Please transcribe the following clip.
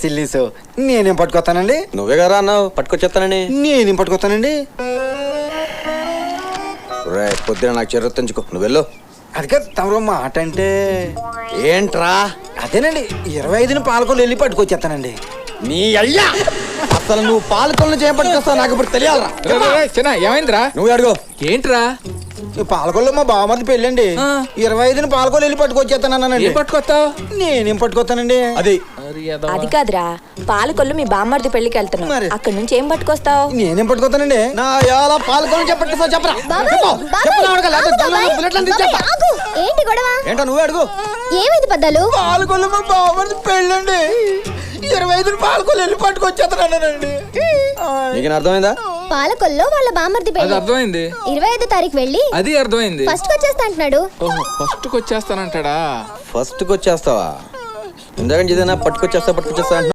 సిల్లీసు. నేనేం పట్టుకొస్తానండి? నువ్వే కదా అన్నావు పట్టుకొచ్చేస్తానని. నేనేం పట్టుకొస్తానండి? రే పొద్దున నాకు చెర్ర తెంచుకో, నువ్వు వెళ్ళు. అది కాదు తమరు మాట అంటే. ఏంట్రా? అదేనండి 25ని పాలకొల్లు వెళ్ళి పట్టుకొచ్చేస్తానండి. నీ అయ్యా అసలు నువ్వు పాలకొల్లు చేయబట్టుకొస్తావు నాకు ఇప్పుడు తెలియాలరా. ఏమైందిరా? నువ్వు అడుగు. ఏంట్రా? ఈ పాలకొల్లు మా బావమరిది పెళ్ళండి. 25ని పాలకొల్లు వెళ్ళి పట్టుకొచ్చేస్తానండి. పట్టుకొస్తావు? నేనేం పట్టుకొస్తానండి? అది కాదురా, పాలకొల్లు మీ బామ్మర్ది పెళ్లికి వెళ్తున్నావు, అక్కడ నుంచి ఏం పట్టుకొస్తావు? నేనేం పట్టుకొస్తానండి? నా ఎలా పాలకొల్లు చెప్పట్టుకొస్తావు చెప్పరా. ఏంటి గొడవ? ఏంటో నువ్వే అడుగు. ఏమైంది పెద్దలు? పాలకొల్లు మా బావమరిది పెళ్ళండి. 25ని పాలకొల్లు వెళ్ళి పట్టుకొచ్చేస్తానండి. నీకు అర్థమైందా? పాలకొల్లో వాళ్ళ బామ్మర్ది అది పెళ్లి అర్థమైంది. 25వ తారీఖు వెళ్ళి అది అర్థమైంది. ఫస్ట్ వచ్చేస్తా అంటున్నాడు. ఫస్ట్ వచ్చేస్తానంటాడా? ఫస్ట్ వచ్చేస్తావా? ఇందాక ఏదైనా పట్టుకొచ్చేస్తా అంటున్నా.